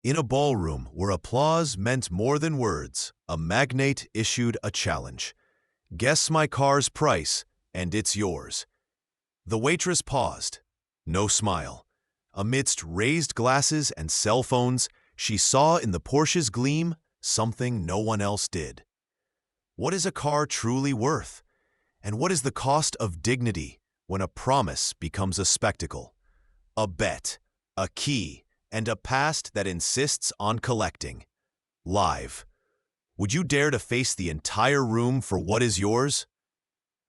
In a ballroom where applause meant more than words, a magnate issued a challenge. Guess my car's price, and it's yours. The waitress paused. No smile. Amidst raised glasses and cell phones, she saw in the Porsche's gleam something no one else did. What is a car truly worth? And what is the cost of dignity when a promise becomes a spectacle? A bet, a key, and a past that insists on collecting. Live. Would you dare to face the entire room for what is yours?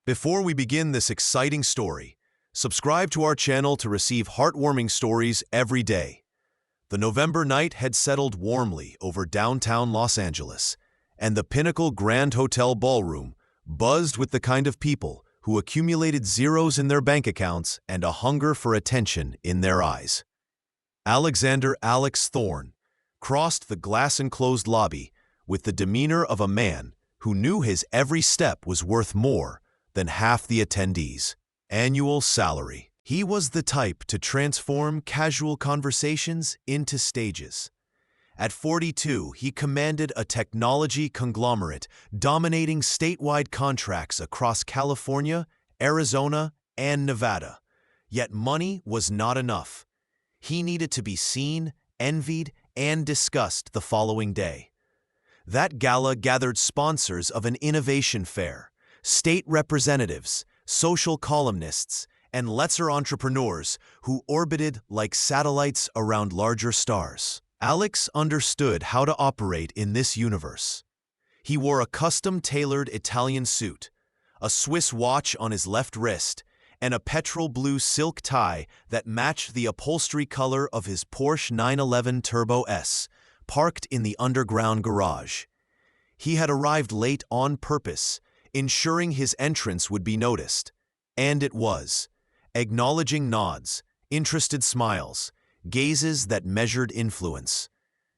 Before we begin this exciting story, subscribe to our channel to receive heartwarming stories every day. The November night had settled warmly over downtown Los Angeles, and the Pinnacle Grand Hotel ballroom buzzed with the kind of people who accumulated zeros in their bank accounts and a hunger for attention in their eyes. Alexander Alex Thorne crossed the glass-enclosed lobby with the demeanor of a man who knew his every step was worth more than half the attendees' annual salary. He was the type to transform casual conversations into stages. At 42, he commanded a technology conglomerate dominating statewide contracts across California, Arizona, and Nevada. Yet money was not enough. He needed to be seen, envied, and discussed the following day. That gala gathered sponsors of an innovation fair, state representatives, social columnists, and lesser entrepreneurs who orbited like satellites around larger stars. Alex understood how to operate in this universe. He wore a custom-tailored Italian suit, a Swiss watch on his left wrist, and a petrol blue silk tie that matched the upholstery color of his Porsche 911 Turbo S, parked in the underground garage. He had arrived late on purpose, ensuring his entrance would be noticed. And it was. Acknowledging nods, interested smiles, gazes that measured influence.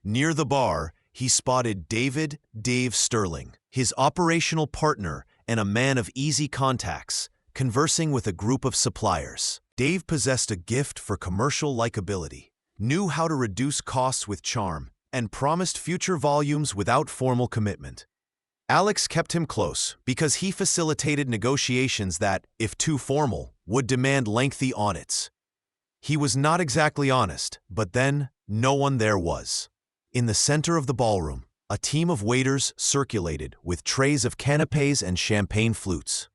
Near the bar, he spotted Dave Sterling, his operational partner and a man of easy contacts, conversing with a group of suppliers. Dave possessed a gift for commercial likability, knew how to reduce costs with charm, and promised future volumes without formal commitment. Alex kept him close because he facilitated negotiations that, if too formal, would demand lengthy audits. He was not exactly honest, but then no one there was. In the center of the ballroom, a team of waiters circulated with trays of canapés and champagne flutes.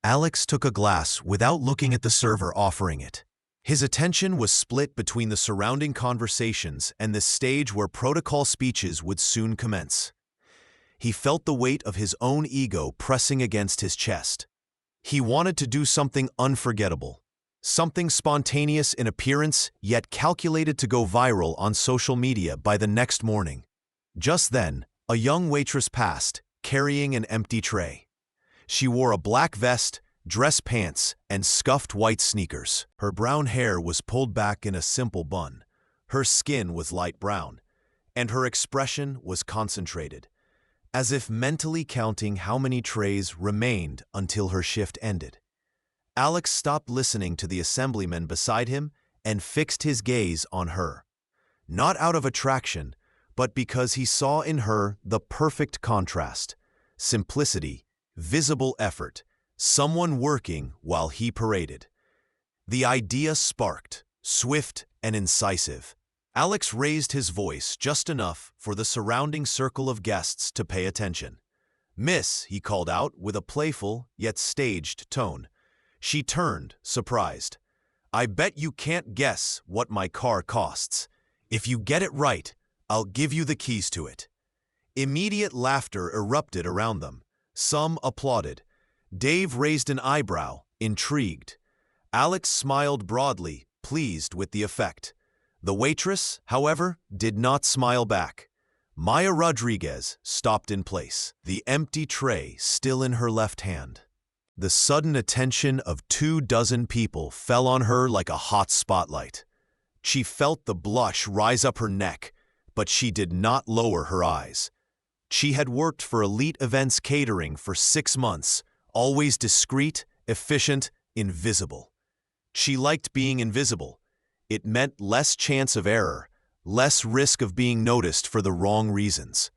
Alex took a glass without looking at the server offering it. His attention was split between the surrounding conversations and the stage where protocol speeches would soon commence. He felt the weight of his own ego pressing against his chest. He wanted to do something unforgettable, something spontaneous in appearance yet calculated to go viral on social media by the next morning. Just then, a young waitress passed, carrying an empty tray. She wore a black vest, dress pants, and scuffed white sneakers. Her brown hair was pulled back in a simple bun. Her skin was light brown, and her expression was concentrated, as if mentally counting how many trays remained until her shift ended. Alex stopped listening to the assemblyman beside him and fixed his gaze on her. Not out of attraction, but because he saw in her the perfect contrast: simplicity, visible effort, someone working while he paraded. The idea sparked, swift and incisive. Alex raised his voice just enough for the surrounding circle of guests to pay attention. "Miss," he called out with a playful yet staged tone. She turned, surprised. "I bet you can't guess what my car costs. If you get it right, I'll give you the keys to it." Immediate laughter erupted around them. Some applauded. Dave raised an eyebrow, intrigued. Alex smiled broadly, pleased with the effect. The waitress, however, did not smile back. Maya Rodriguez stopped in place, the empty tray still in her left hand. The sudden attention of 24 people fell on her like a hot spotlight. She felt the blush rise up her neck, but she did not lower her eyes. She had worked for Elite Events Catering for 6 months, always discreet, efficient, invisible. She liked being invisible. It meant less chance of error, less risk of being noticed for the wrong reasons.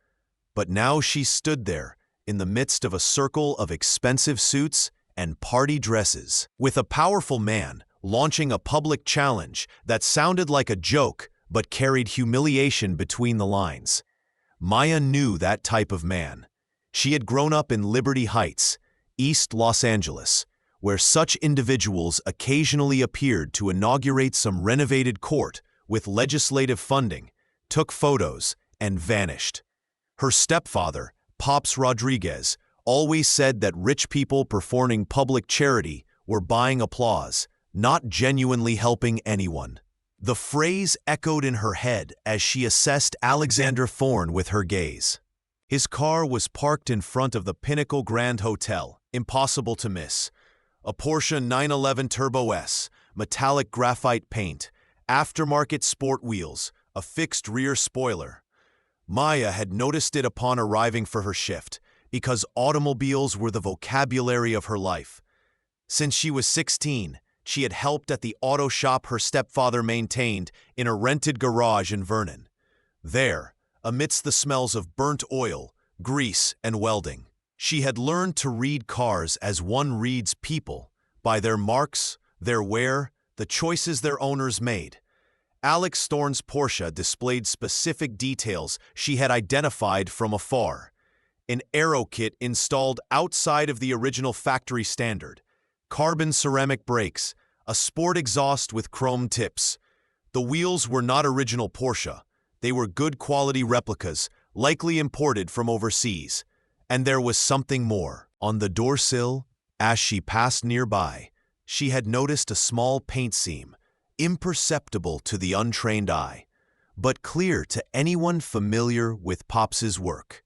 But now she stood there, in the midst of a circle of expensive suits and party dresses, with a powerful man launching a public challenge that sounded like a joke but carried humiliation between the lines. Maya knew that type of man. She had grown up in Liberty Heights, East Los Angeles, where such individuals occasionally appeared to inaugurate some renovated court with legislative funding, took photos, and vanished. Her stepfather, Pops Rodriguez, always said that rich people performing public charity were buying applause, not genuinely helping anyone. The phrase echoed in her head as she assessed Alexander Thorne with her gaze. His car was parked in front of the Pinnacle Grand Hotel, impossible to miss. A Porsche 911 Turbo S, metallic graphite paint, aftermarket sport wheels, a fixed rear spoiler. Maya had noticed it upon arriving for her shift, because automobiles were the vocabulary of her life. Since she was 16, she had helped at the auto shop her stepfather maintained in a rented garage in Vernon. There, amidst the smells of burnt oil, grease, and welding, she had learned to read cars as one reads people, by their marks, their wear, the choices their owners made. Alex Thorne's Porsche displayed specific details she had identified from afar. An aero kit installed outside of the original factory standard, carbon ceramic brakes, a sport exhaust with chrome tips. The wheels were not original Porsche. They were good quality replicas, likely imported from overseas. And there was something more. On the door sill, as she passed nearby, she had noticed a small paint seam, imperceptible to the untrained eye, but clear to anyone familiar with Pops's work.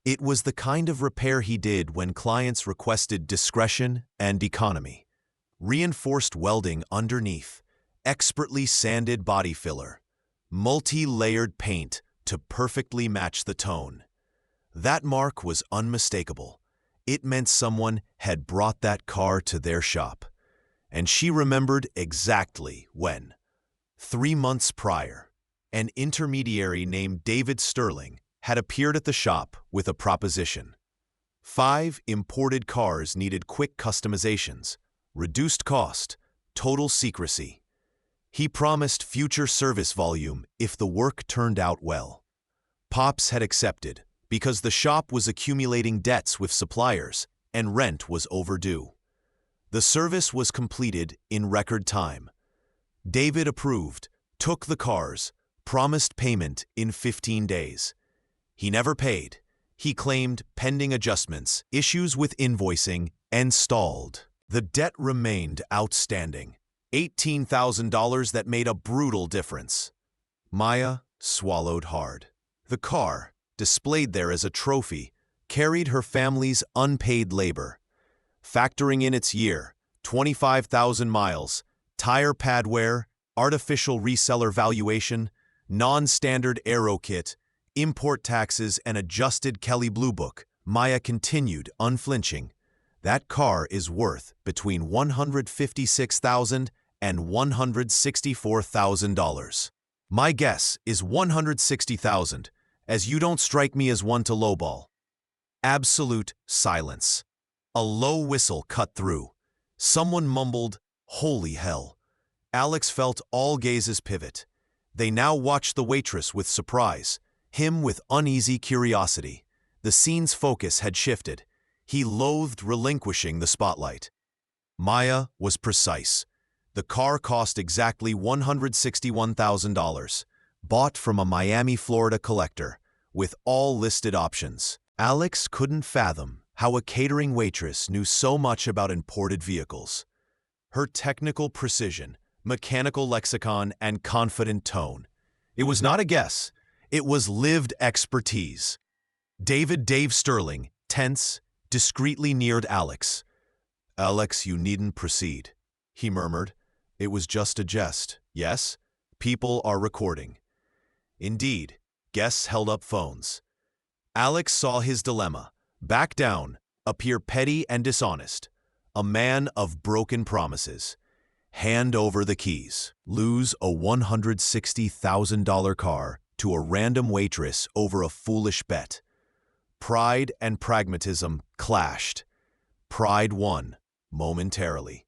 It was the kind of repair he did when clients requested discretion and economy. Reinforced welding underneath, expertly sanded body filler, multi-layered paint to perfectly match the tone. That mark was unmistakable. It meant someone had brought that car to their shop. And she remembered exactly when. 3 months prior, an intermediary named David Sterling had appeared at the shop with a proposition. 5 imported cars needed quick customizations, reduced cost, total secrecy. He promised future service volume if the work turned out well. Pops had accepted because the shop was accumulating debts with suppliers and rent was overdue. The service was completed in record time. David approved, took the cars, promised payment in 15 days. He never paid. He claimed pending adjustments, issues with invoicing, and stalled. The debt remained outstanding, $18,000 that made a brutal difference. Maya swallowed hard. The car, displayed there as a trophy, carried her family's unpaid labor. Factoring in its year, 25,000 miles, tire pad wear, artificial reseller valuation, non-standard aero kit, import taxes, and adjusted Kelley Blue Book, Maya continued unflinching. That car is worth between $156,000 and $164,000. My guess is $160,000, as you don't strike me as one to lowball. Absolute silence. A low whistle cut through. Someone mumbled, "Holy hell." Alex felt all gazes pivot. They now watched the waitress with surprise, him with uneasy curiosity. The scene's focus had shifted. He loathed relinquishing the spotlight. Maya was precise. The car cost exactly $161,000, bought from a Miami, Florida collector, with all listed options. Alex couldn't fathom how a catering waitress knew so much about imported vehicles. Her technical precision, mechanical lexicon, and confident tone. It was not a guess. It was lived expertise. Dave Sterling, tense, discreetly neared Alex. "Alex, you needn't proceed," he murmured. "It was just a jest, yes? People are recording." Indeed, guests held up phones. Alex saw his dilemma. Back down, appear petty and dishonest. A man of broken promises. Hand over the keys. Lose a $160,000 car to a random waitress over a foolish bet. Pride and pragmatism clashed. Pride won, momentarily.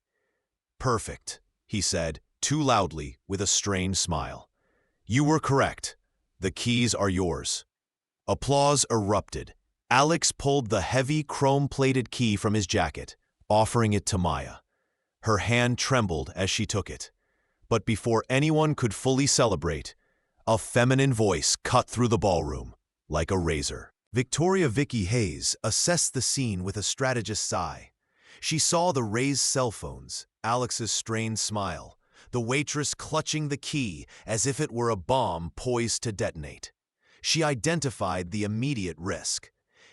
"Perfect," he said, too loudly, with a strained smile. "You were correct. The keys are yours." Applause erupted. Alex pulled the heavy chrome-plated key from his jacket, offering it to Maya. Her hand trembled as she took it. But before anyone could fully celebrate, a feminine voice cut through the ballroom like a razor. Victoria Vicky Hayes assessed the scene with a strategist's sigh. She saw the raised cell phones, Alex's strained smile, the waitress clutching the key as if it were a bomb poised to detonate. She identified the immediate risk.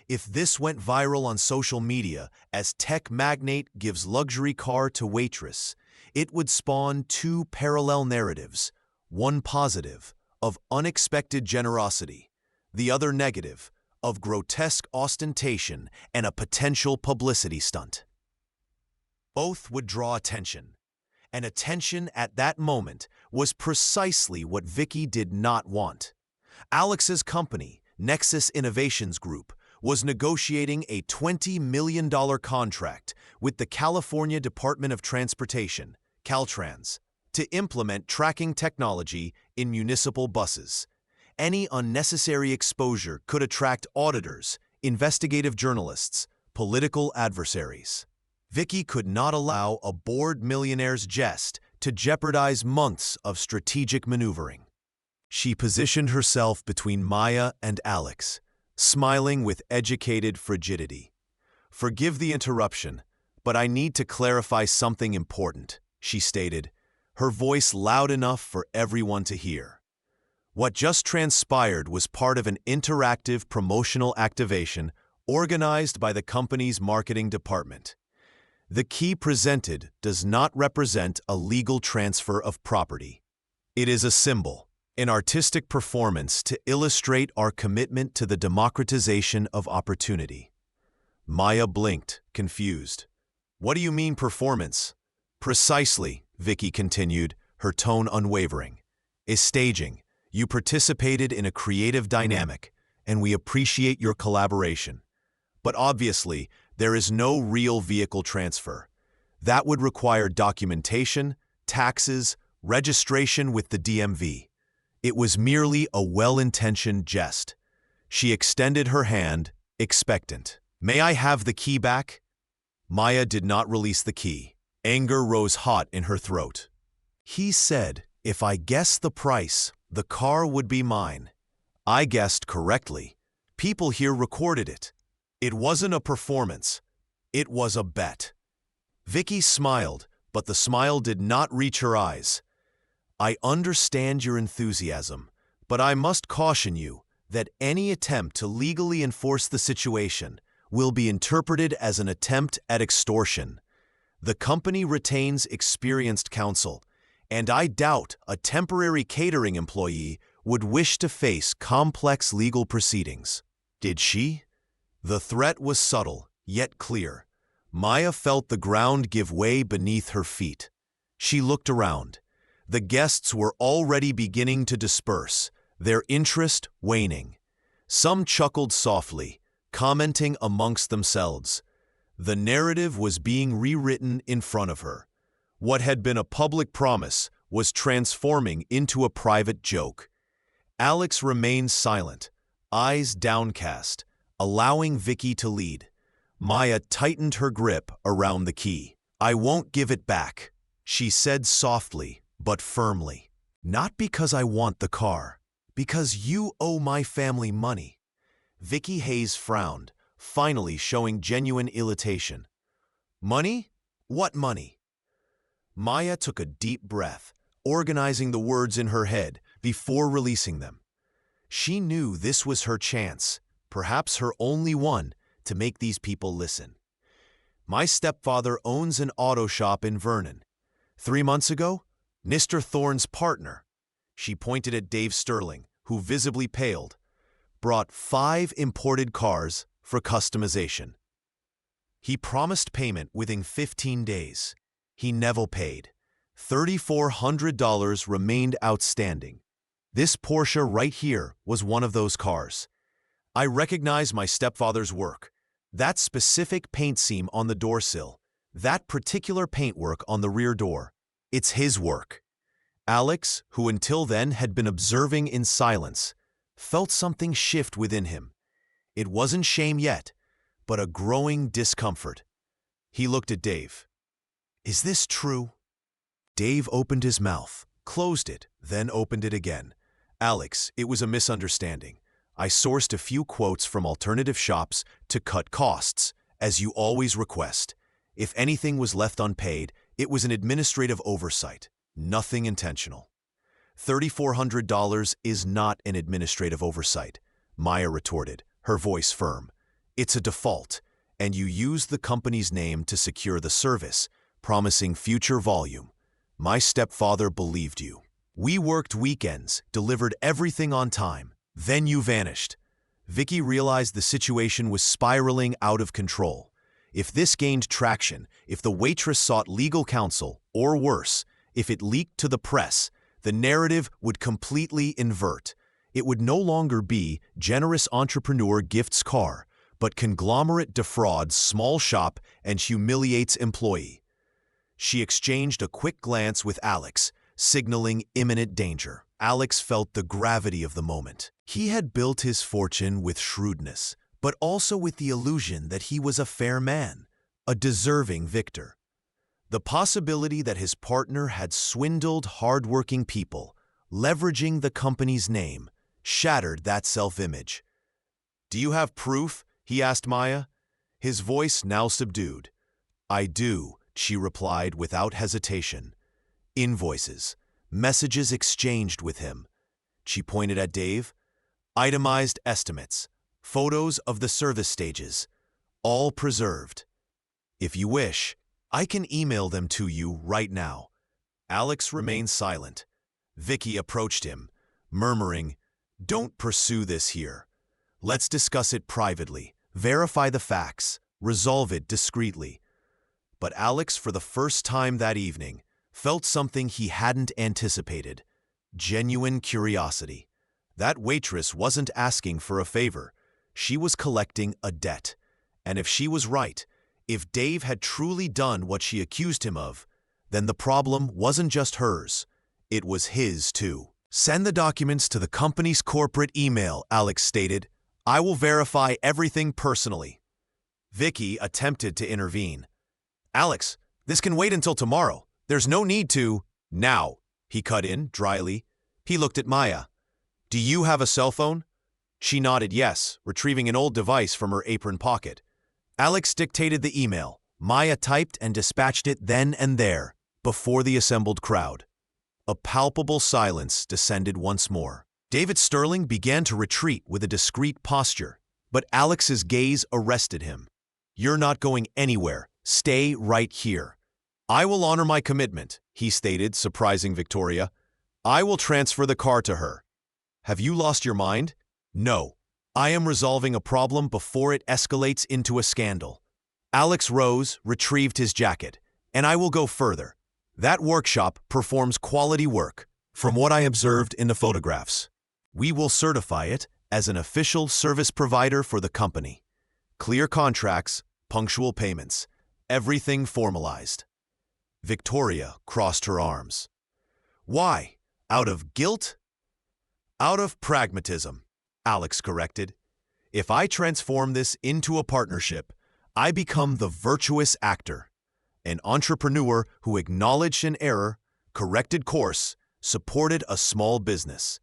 If this went viral on social media as tech magnate gives luxury car to waitress, it would spawn two parallel narratives, one positive, of unexpected generosity, the other negative, of grotesque ostentation and a potential publicity stunt. Both would draw attention, and attention at that moment was precisely what Vicky did not want. Alex's company, Nexus Innovations Group, was negotiating a $20 million contract with the California Department of Transportation, Caltrans, to implement tracking technology in municipal buses. Any unnecessary exposure could attract auditors, investigative journalists, political adversaries. Vicky could not allow a bored millionaire's jest to jeopardize months of strategic maneuvering. She positioned herself between Maya and Alex, smiling with educated frigidity. "Forgive the interruption, but I need to clarify something important," she stated, her voice loud enough for everyone to hear. What just transpired was part of an interactive promotional activation organized by the company's marketing department. The key presented does not represent a legal transfer of property. It is a symbol, an artistic performance to illustrate our commitment to the democratization of opportunity. Maya blinked, confused. "What do you mean performance?" "Precisely," Vicky continued, her tone unwavering. "Is staging. You participated in a creative dynamic, and we appreciate your collaboration. But obviously, there is no real vehicle transfer. That would require documentation, taxes, registration with the DMV. It was merely a well-intentioned jest." She extended her hand, expectant. "May I have the key back?" Maya did not release the key. Anger rose hot in her throat. "He said, if I guessed the price, the car would be mine. I guessed correctly. People here recorded it. It wasn't a performance. It was a bet." Vicky smiled, but the smile did not reach her eyes. "I understand your enthusiasm, but I must caution you that any attempt to legally enforce the situation will be interpreted as an attempt at extortion. The company retains experienced counsel, and I doubt a temporary catering employee would wish to face complex legal proceedings." Did she? The threat was subtle, yet clear. Maya felt the ground give way beneath her feet. She looked around. The guests were already beginning to disperse, their interest waning. Some chuckled softly, commenting amongst themselves. The narrative was being rewritten in front of her. What had been a public promise was transforming into a private joke. Alex remained silent, eyes downcast, allowing Vicky to lead. Maya tightened her grip around the key. "I won't give it back," she said softly but firmly. "Not because I want the car, because you owe my family money." Vicky Hayes frowned, finally showing genuine irritation. "Money? What money?" Maya took a deep breath, organizing the words in her head before releasing them. She knew this was her chance, perhaps her only one, to make these people listen. "My stepfather owns an auto shop in Vernon. 3 months ago, Mr. Thorne's partner," she pointed at Dave Sterling, who visibly paled, "brought 5 imported cars for customization. He promised payment within 15 days. He never paid. $3,400 remained outstanding. This Porsche right here was one of those cars. I recognize my stepfather's work. That specific paint seam on the door sill, that particular paintwork on the rear door, it's his work. Alex, who until then had been observing in silence, felt something shift within him. It wasn't shame yet, but a growing discomfort. He looked at Dave. "Is this true?" Dave opened his mouth, closed it, then opened it again. "Alex, it was a misunderstanding. I sourced a few quotes from alternative shops to cut costs, as you always request. If anything was left unpaid, it was an administrative oversight, nothing intentional." $3,400 is not an administrative oversight, Maya retorted, her voice firm. "It's a default, and you used the company's name to secure the service, promising future volume. My stepfather believed you. We worked weekends, delivered everything on time. Then you vanished." Vicky realized the situation was spiraling out of control. If this gained traction, if the waitress sought legal counsel, or worse, if it leaked to the press, the narrative would completely invert. It would no longer be generous entrepreneur gifts car, but conglomerate defrauds small shop and humiliates employee. She exchanged a quick glance with Alex, signaling imminent danger. Alex felt the gravity of the moment. He had built his fortune with shrewdness, but also with the illusion that he was a fair man, a deserving victor. The possibility that his partner had swindled hard-working people, leveraging the company's name, shattered that self-image. "Do you have proof?" he asked Maya, his voice now subdued. "I do," she replied without hesitation. "Invoices, messages exchanged with him." She pointed at Dave. "Itemized estimates, photos of the service stages, all preserved. If you wish, I can email them to you right now." Alex remained silent. Vicky approached him, murmuring, "Don't pursue this here. Let's discuss it privately, verify the facts, resolve it discreetly." But Alex, for the first time that evening, felt something he hadn't anticipated: genuine curiosity. That waitress wasn't asking for a favor. She was collecting a debt. And if she was right, if Dave had truly done what she accused him of, then the problem wasn't just hers. It was his, too. "Send the documents to the company's corporate email," Alex stated. "I will verify everything personally." Vicky attempted to intervene. "Alex, this can wait until tomorrow. There's no need to—" "Now," he cut in, dryly. He looked at Maya. "Do you have a cell phone?" She nodded yes, retrieving an old device from her apron pocket. Alex dictated the email. Maya typed and dispatched it then and there, before the assembled crowd. A palpable silence descended once more. David Sterling began to retreat with a discreet posture, but Alex's gaze arrested him. "You're not going anywhere. Stay right here." "I will honor my commitment," he stated, surprising Victoria. "I will transfer the car to her." "Have you lost your mind?" "No. I am resolving a problem before it escalates into a scandal." Alex rose, retrieved his jacket. "And I will go further. That workshop performs quality work, from what I observed in the photographs. We will certify it as an official service provider for the company. Clear contracts, punctual payments, everything formalized." Victoria crossed her arms. "Why? Out of guilt?" "Out of pragmatism," Alex corrected. "If I transform this into a partnership, I become the virtuous actor, an entrepreneur who acknowledged an error, corrected course, supported a small business.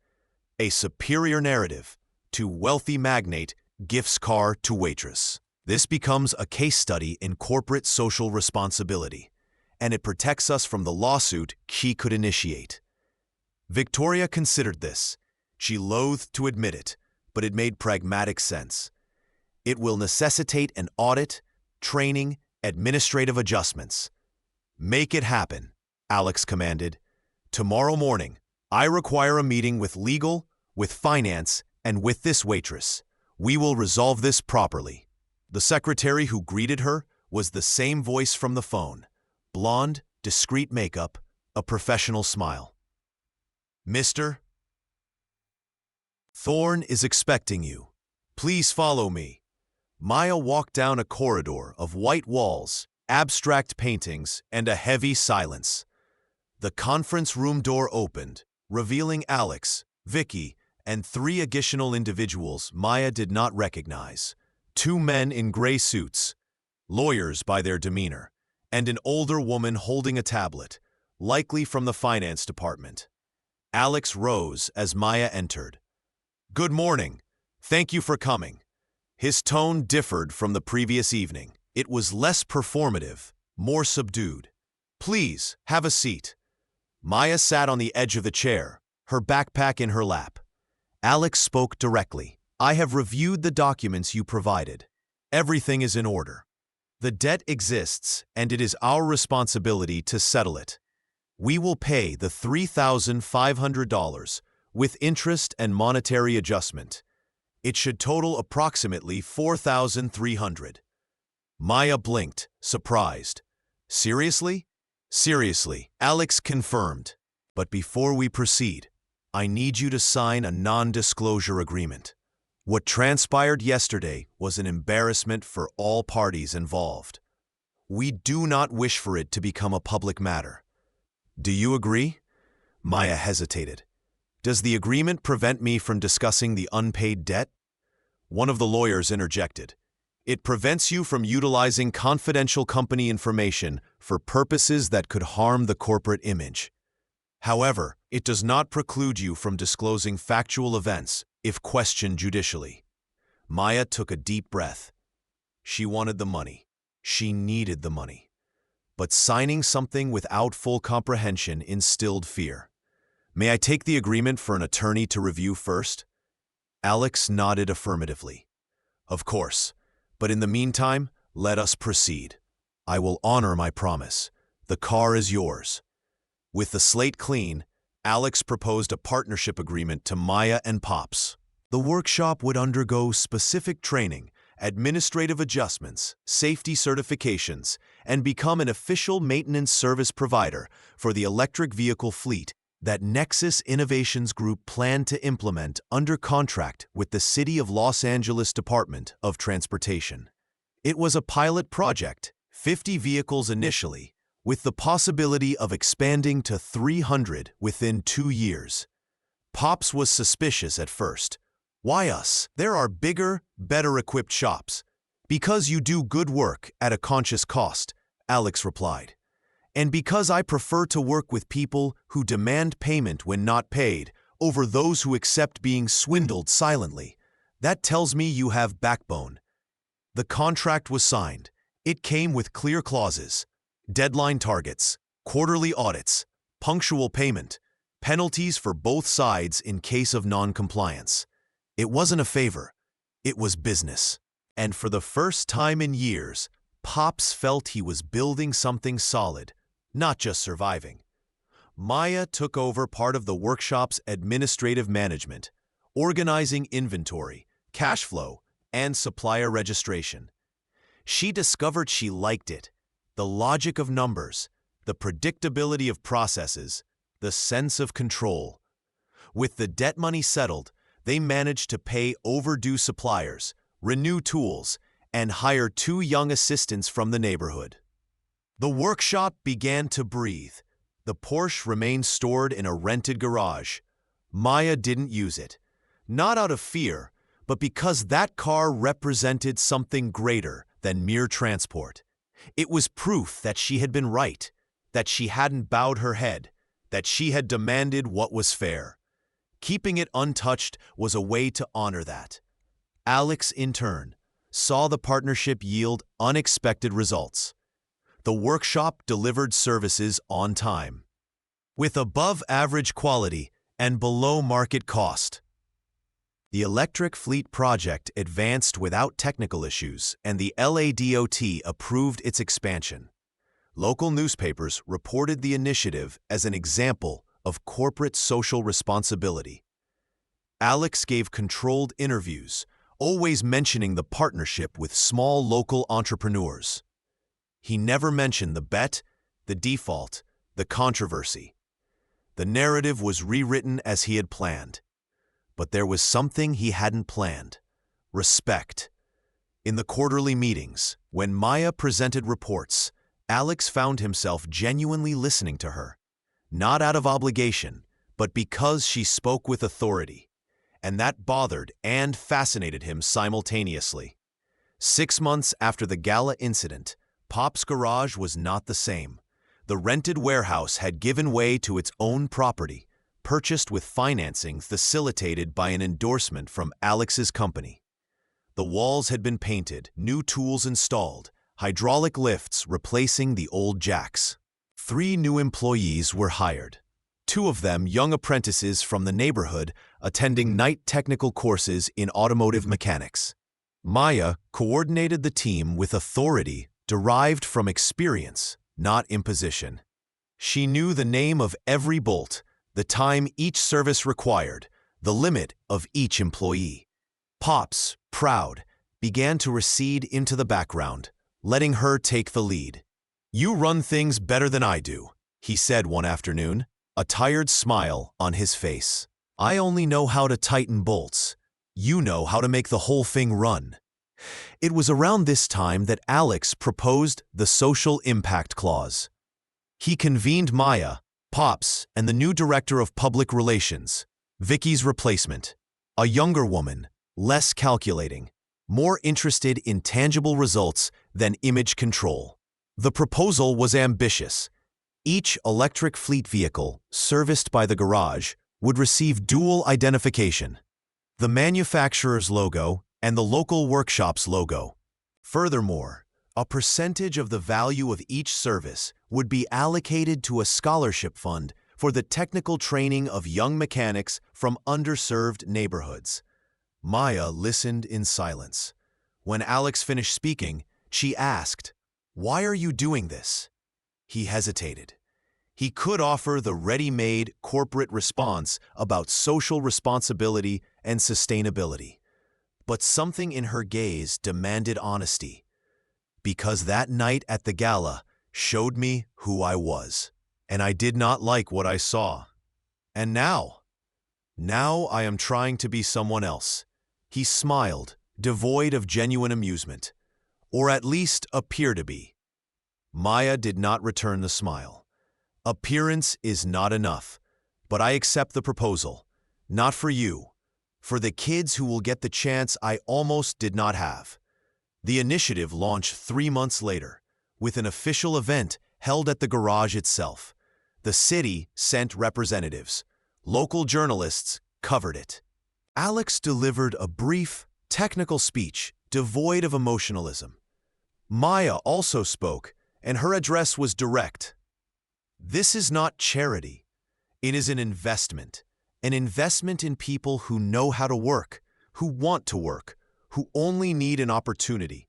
A superior narrative to wealthy magnate gifts car to waitress. This becomes a case study in corporate social responsibility, and it protects us from the lawsuit she could initiate." Victoria considered this. She loathed to admit it, but it made pragmatic sense. "It will necessitate an audit, training, administrative adjustments." "Make it happen," Alex commanded. "Tomorrow morning, I require a meeting with legal, with finance, and with this waitress. We will resolve this properly." The secretary who greeted her was the same voice from the phone. Blonde, discreet makeup, a professional smile. "Mr. Thorne is expecting you. Please follow me." Maya walked down a corridor of white walls, abstract paintings, and a heavy silence. The conference room door opened, revealing Alex, Vicky, and three additional individuals Maya did not recognize. Two men in gray suits, lawyers by their demeanor, and an older woman holding a tablet, likely from the finance department. Alex rose as Maya entered. "Good morning. Thank you for coming." His tone differed from the previous evening. It was less performative, more subdued. "Please, have a seat." Maya sat on the edge of the chair, her backpack in her lap. Alex spoke directly. "I have reviewed the documents you provided. Everything is in order. The debt exists, and it is our responsibility to settle it. We will pay the $3,500 with interest and monetary adjustment. It should total approximately $4,300. Maya blinked, surprised. "Seriously?" "Seriously," Alex confirmed. "But before we proceed, I need you to sign a non-disclosure agreement. What transpired yesterday was an embarrassment for all parties involved. We do not wish for it to become a public matter. Do you agree?" Maya hesitated. "Does the agreement prevent me from discussing the unpaid debt?" One of the lawyers interjected. "It prevents you from utilizing confidential company information for purposes that could harm the corporate image. However, it does not preclude you from disclosing factual events if questioned judicially." Maya took a deep breath. She wanted the money. She needed the money. But signing something without full comprehension instilled fear. "May I take the agreement for an attorney to review first?" Alex nodded affirmatively. "Of course. But in the meantime, let us proceed. I will honor my promise. The car is yours." With the slate clean, Alex proposed a partnership agreement to Maya and Pops. The workshop would undergo specific training, administrative adjustments, safety certifications, and become an official maintenance service provider for the electric vehicle fleet that Nexus Innovations Group planned to implement under contract with the City of Los Angeles Department of Transportation. It was a pilot project, 50 vehicles initially, with the possibility of expanding to 300 within 2 years. Pops was suspicious at first. "Why us? There are bigger, better-equipped shops." "Because you do good work at a conscious cost," Alex replied. "And because I prefer to work with people who demand payment when not paid over those who accept being swindled silently. That tells me you have backbone." The contract was signed. It came with clear clauses: deadline targets, quarterly audits, punctual payment, penalties for both sides in case of non-compliance. It wasn't a favor. It was business. And for the first time in years, Pops felt he was building something solid, not just surviving. Maya took over part of the workshop's administrative management, organizing inventory, cash flow, and supplier registration. She discovered she liked it: the logic of numbers, the predictability of processes, the sense of control. With the debt money settled, they managed to pay overdue suppliers, renew tools, and hire 2 young assistants from the neighborhood. The workshop began to breathe. The Porsche remained stored in a rented garage. Maya didn't use it, not out of fear, but because that car represented something greater than mere transport. It was proof that she had been right, that she hadn't bowed her head, that she had demanded what was fair. Keeping it untouched was a way to honor that. Alex, in turn, saw the partnership yield unexpected results. The workshop delivered services on time, with above-average quality and below-market cost. The electric fleet project advanced without technical issues, and the LADOT approved its expansion. Local newspapers reported the initiative as an example of corporate social responsibility. Alex gave controlled interviews, always mentioning the partnership with small local entrepreneurs. He never mentioned the bet, the default, the controversy. The narrative was rewritten as he had planned. But there was something he hadn't planned: respect. In the quarterly meetings, when Maya presented reports, Alex found himself genuinely listening to her, not out of obligation, but because she spoke with authority. And that bothered and fascinated him simultaneously. 6 months after the gala incident, Pop's garage was not the same. The rented warehouse had given way to its own property, purchased with financing facilitated by an endorsement from Alex's company. The walls had been painted, new tools installed, hydraulic lifts replacing the old jacks. 3 new employees were hired. 2 of them young apprentices from the neighborhood attending night technical courses in automotive mechanics. Maya coordinated the team with authority derived from experience, not imposition. She knew the name of every bolt, the time each service required, the limit of each employee. Pops, proud, began to recede into the background, letting her take the lead. "You run things better than I do," he said one afternoon, a tired smile on his face. "I only know how to tighten bolts. You know how to make the whole thing run." It was around this time that Alex proposed the social impact clause. He convened Maya, Pops, and the new director of public relations, Vicky's replacement, a younger woman, less calculating, more interested in tangible results than image control. The proposal was ambitious. Each electric fleet vehicle serviced by the garage would receive dual identification: the manufacturer's logo and the local workshop's logo. Furthermore, a percentage of the value of each service would be allocated to a scholarship fund for the technical training of young mechanics from underserved neighborhoods. Maya listened in silence. When Alex finished speaking, she asked, "Why are you doing this?" He hesitated. He could offer the ready-made corporate response about social responsibility and sustainability. But something in her gaze demanded honesty. "Because that night at the gala showed me who I was, and I did not like what I saw. And now I am trying to be someone else." He smiled, devoid of genuine amusement, or at least appear to be. Maya did not return the smile. "Appearance is not enough, but I accept the proposal. Not for you, for the kids who will get the chance I almost did not have." The initiative launched 3 months later, with an official event held at the garage itself. The city sent representatives. Local journalists covered it. Alex delivered a brief, technical speech devoid of emotionalism. Maya also spoke, and her address was direct. "This is not charity. It is an investment in people who know how to work, who want to work, who only need an opportunity.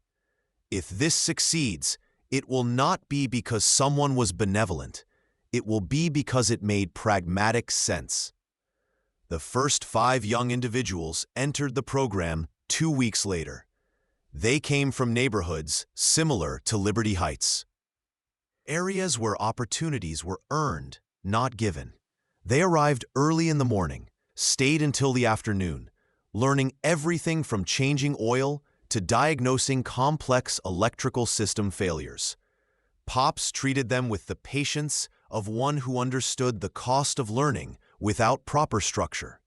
If this succeeds, it will not be because someone was benevolent. It will be because it made pragmatic sense." The first 5 young individuals entered the program 2 weeks later. They came from neighborhoods similar to Liberty Heights, areas where opportunities were earned, not given. They arrived early in the morning, stayed until the afternoon, learning everything from changing oil to diagnosing complex electrical system failures. Pops treated them with the patience of one who understood the cost of learning without proper structure.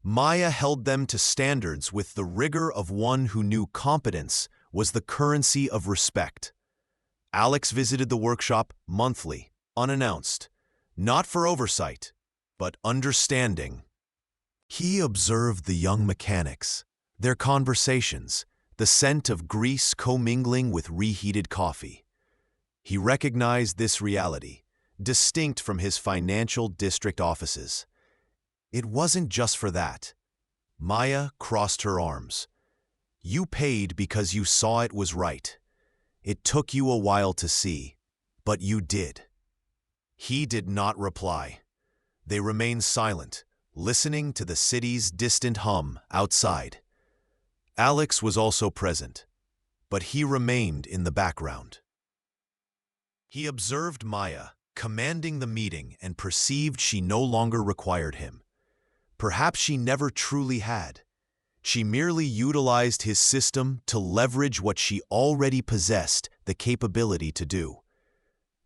Maya held them to standards with the rigor of one who knew competence was the currency of respect. Alex visited the workshop monthly, unannounced, not for oversight, but understanding. He observed the young mechanics, their conversations, the scent of grease commingling with reheated coffee. He recognized this reality, distinct from his financial district offices. It wasn't just for that. Maya crossed her arms. "You paid because you saw it was right. It took you a while to see, but you did." He did not reply. They remained silent, listening to the city's distant hum outside. Alex was also present, but he remained in the background. He observed Maya, commanding the meeting, and perceived she no longer required him. Perhaps she never truly had. She merely utilized his system to leverage what she already possessed the capability to do.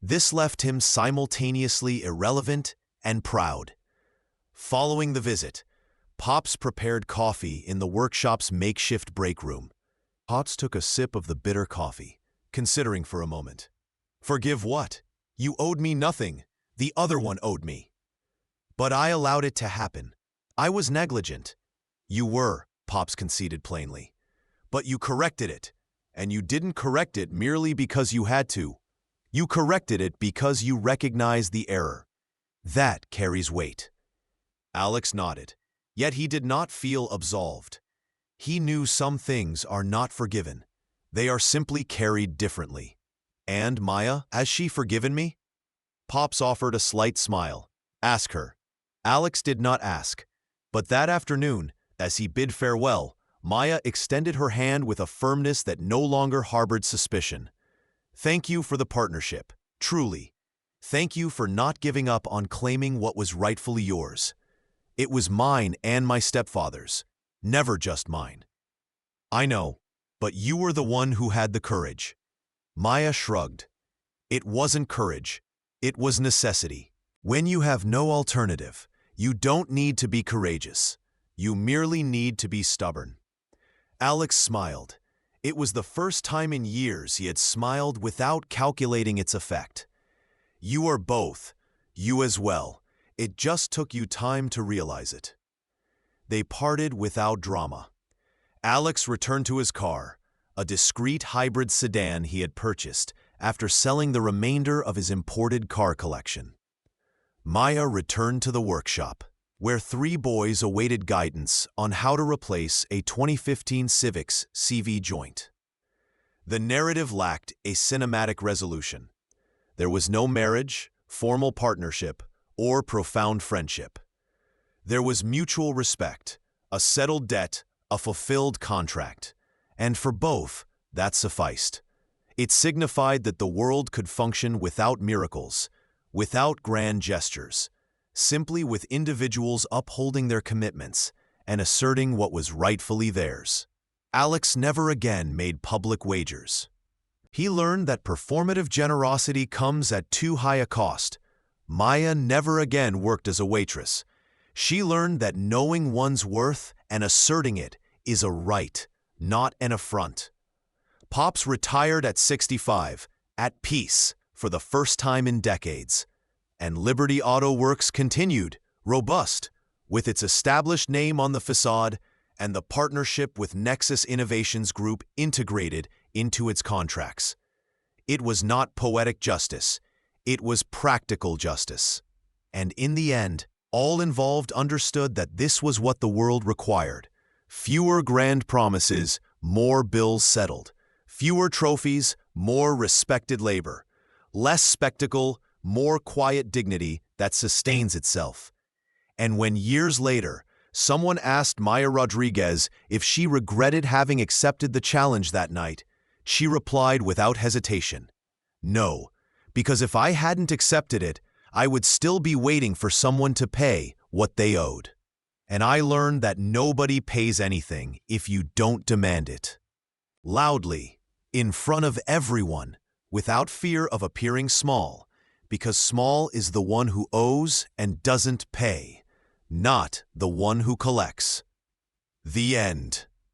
This left him simultaneously irrelevant and proud. Following the visit, Pops prepared coffee in the workshop's makeshift break room. Pops took a sip of the bitter coffee, considering for a moment. "Forgive what? You owed me nothing. The other one owed me. But I allowed it to happen. I was negligent." "You were," Pops conceded plainly. "But you corrected it, and you didn't correct it merely because you had to. You corrected it because you recognized the error. That carries weight." Alex nodded, yet he did not feel absolved. He knew some things are not forgiven. They are simply carried differently. "And Maya, has she forgiven me?" Pops offered a slight smile. "Ask her." Alex did not ask, but that afternoon, as he bid farewell, Maya extended her hand with a firmness that no longer harbored suspicion. "Thank you for the partnership, truly. Thank you for not giving up on claiming what was rightfully yours. It was mine and my stepfather's, never just mine." "I know, but you were the one who had the courage." Maya shrugged. "It wasn't courage. It was necessity. When you have no alternative, you don't need to be courageous. You merely need to be stubborn." Alex smiled. It was the first time in years he had smiled without calculating its effect. "You are both. You as well. It just took you time to realize it." They parted without drama. Alex returned to his car, a discreet hybrid sedan he had purchased after selling the remainder of his imported car collection. Maya returned to the workshop, where 3 boys awaited guidance on how to replace a 2015 Civic's CV joint. The narrative lacked a cinematic resolution. There was no marriage, formal partnership, or profound friendship. There was mutual respect, a settled debt, a fulfilled contract, and for both, that sufficed. It signified that the world could function without miracles, without grand gestures, simply with individuals upholding their commitments and asserting what was rightfully theirs. Alex never again made public wagers. He learned that performative generosity comes at too high a cost. Maya never again worked as a waitress. She learned that knowing one's worth and asserting it is a right, not an affront. Pops retired at 65, at peace for the first time in decades. And Liberty Auto Works continued, robust, with its established name on the facade and the partnership with Nexus Innovations Group integrated into its contracts. It was not poetic justice, it was practical justice. And in the end, all involved understood that this was what the world required. Fewer grand promises, more bills settled. Fewer trophies, more respected labor. Less spectacle, more quiet dignity that sustains itself. And when years later, someone asked Maya Rodriguez if she regretted having accepted the challenge that night, she replied without hesitation, "No, because if I hadn't accepted it, I would still be waiting for someone to pay what they owed." And I learned that nobody pays anything if you don't demand it. Loudly, in front of everyone, without fear of appearing small, because small is the one who owes and doesn't pay, not the one who collects. The end.